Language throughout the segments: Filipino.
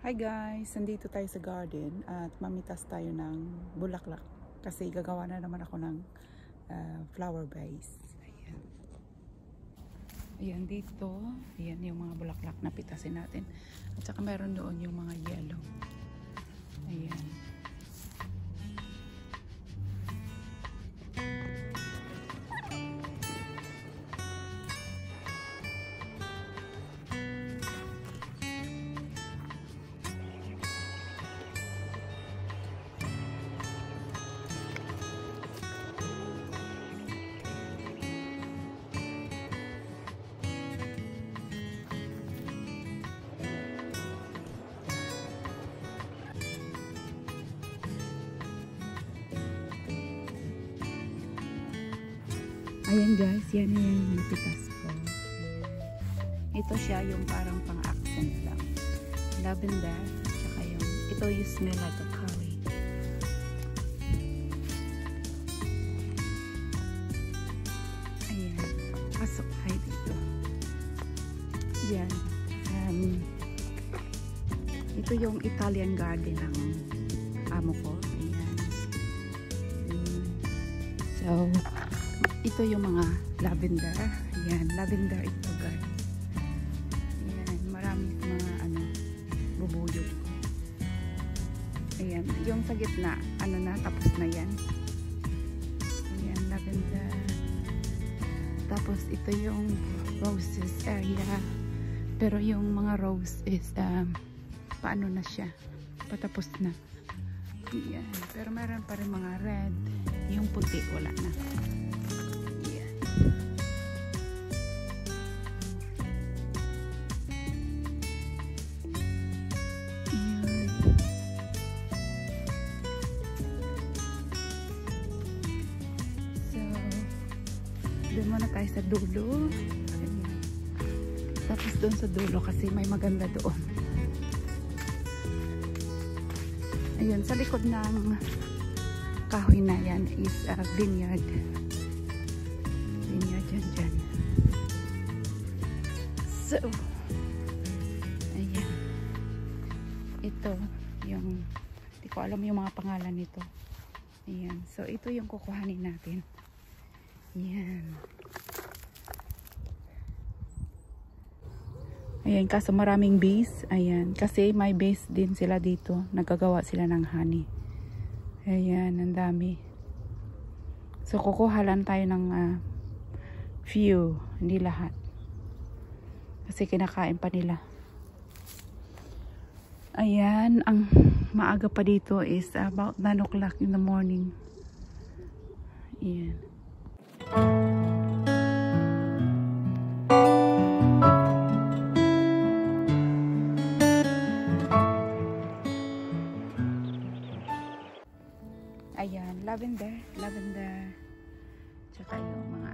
Hi guys! Nandito tayo sa garden at mamitas tayo ng bulaklak kasi gagawa na naman ako ng flower vase. Ayan. Ayan dito. Ayan yung mga bulaklak na pitasin natin. At saka meron doon yung mga yellow. Ayan. Ayan guys, yan yung napitas ko. Ito siya yung parang pang-accent lang. Lavender, saka yung, ito yung smell like a curry. Ayan, pasok tayo dito. Yan. Ito yung Italian garden ng amo ko. Ayan. So, ito yung mga lavender. Ayan, lavender ito guys. Ayan, marami mga bubuyog. Ayan, yung sa gitna, tapos na yan. Ayan, lavender. Tapos ito yung roses area. Pero yung mga rose is, paano na siya? Patapos na. Ayan, pero meron pa rin mga red. Yung puti, wala na. Doon muna tayo sa dulo. Ayan. Tapos doon sa dulo kasi may maganda doon. Ayun, sa likod ng kahoy na yan is vineyard. Vineyard dyan. So, ayan. Ito, yung, hindi ko alam yung mga pangalan nito. Ayan. So, ito yung kukuhanin natin. Ayan. Ayan, kaso maraming bees. Ayan, kasi may bees din sila dito. Nagagawa sila ng honey. Ayan, ang dami. So, kukuha lang tayo ng few. Hindi lahat. Kasi kinakain pa nila. Ayan, ang maaga pa dito is about 9 o'clock in the morning. Ayan. Ayan, lavender, tsaka yung mga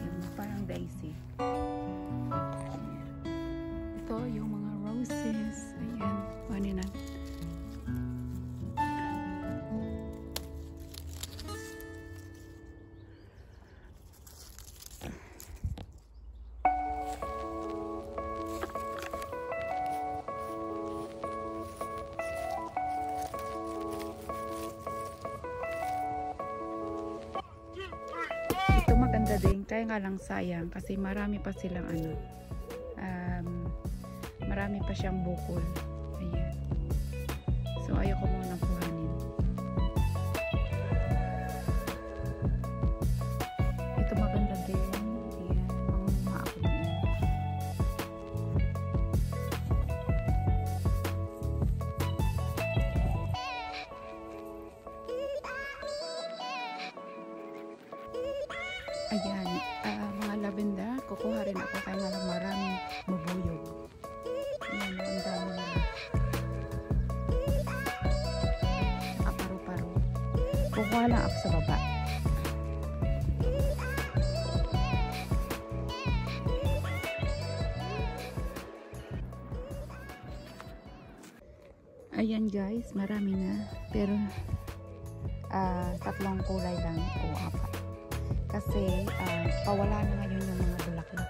yung parang daisy. Ayan. Ito yung mga roses. Ayan, paano na. Maganda din, kaya nga lang sayang kasi marami pa silang marami pa siyang bukol. Ayan. So ayoko muna kuhanin. Ito maganda din. Ayan, mga ako din. Ayan, mga lavender, kukuha rin ako kaya nga lang maraming mabuyog. Ayan, ang dami nila. Saka paru-paro. Kukuha lang ako sa baba. Ayan guys, marami na. Pero, 3 kulay lang o 4. Kasi pawala na ngayon yung mga bulaklak.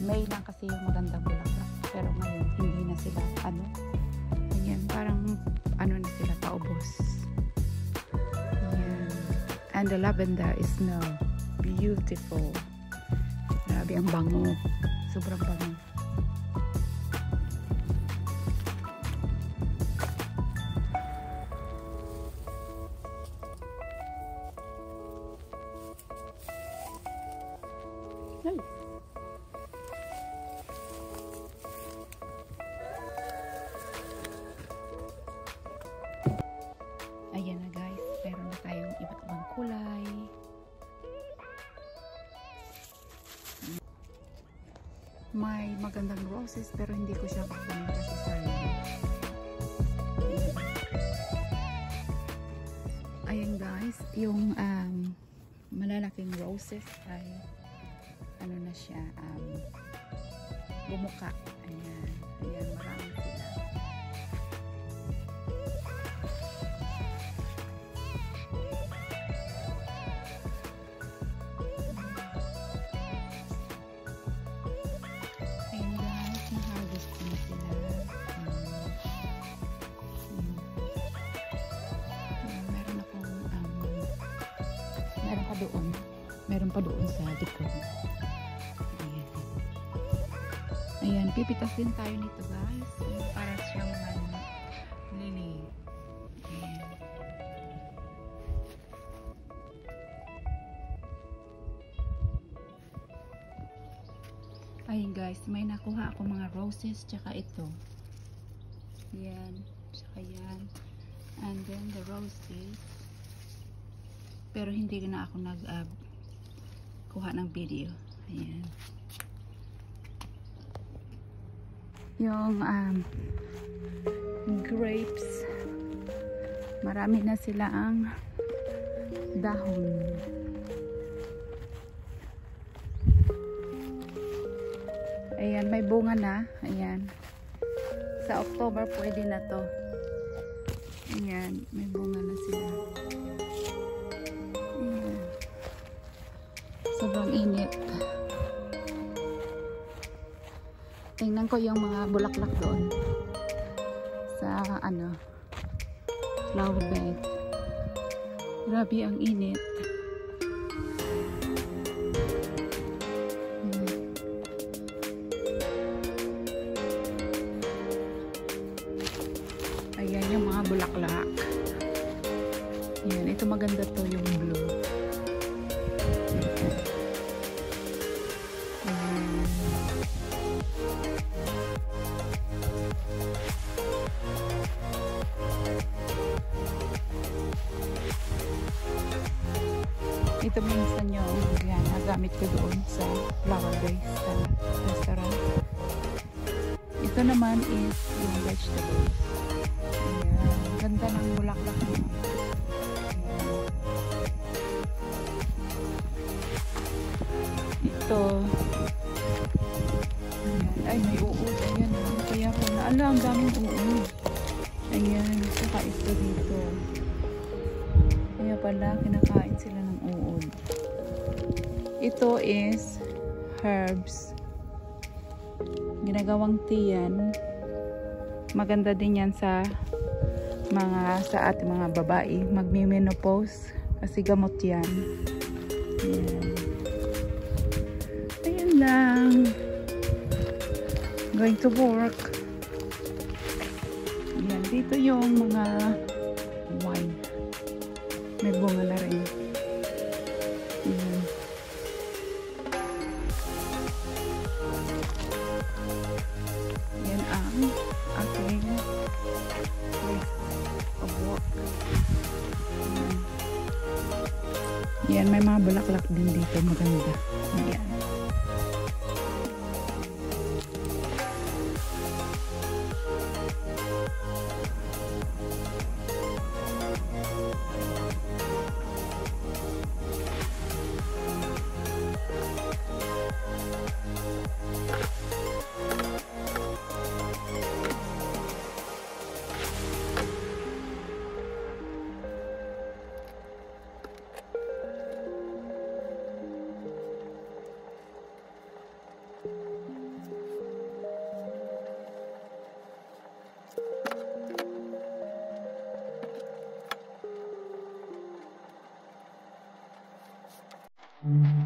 May lang kasi yung magandang bulaklak. pero ngayon hindi na sila ganyan, parang na sila, paubos. Ayan. And the lavender is now beautiful. Grabe ang bango, sobrang bango. Nice. Ayan na guys, meron na tayong iba't ibang kulay. May magandang roses pero hindi ko siya kukunin kasi sayang. Ayan guys, yung malalaking roses ay na siya, bumuka. Ayan, ayan, marami sila. Ayan guys, nahagos ko na sila. Meron akong meron pa doon sa likod. Ayan, pipitas din tayo nito guys. Para siyang lily. Ayan. Ayan guys, may nakuha ako mga roses tsaka ito. Ayan, tsaka yan. And then the roses. Pero hindi na ako kuha ng video. Ayan. Yung grapes, marami na sila ang dahon. Ayan, may bunga na. Ayan, sa October pwede na to. Ayan, may bunga na sila. Ayan. Sobrang init. Tingnan ko yung mga bulaklak doon sa flower bed. Grabe ang init. Ayan yung mga bulaklak. Ayan, ito maganda to, yung blue. Ito minsan yung nagamit ko doon sa flower base sa restaurant. Ito naman is yung vegetables. Ayan, ganda ng bulaklak niya. Ito. Ayan. Ay, may uod. Ayan. Kaya po na, ang daming uod. Ayan. Saka ito dito. Kaya pala, kinakain sila ng uod. Ito is herbs. Ginagawang tea yan. Maganda din yan sa ating mga babae. Magmi-menopause. Kasi gamot yan. Ayan. Ayan lang. Going to work. Ayan. Dito yung mga wine. May bunga na rin. Ayan. Yan ang aking place of work. Ayan. Yan, may mga bulaklak din dito. Maganda. Ayan. you.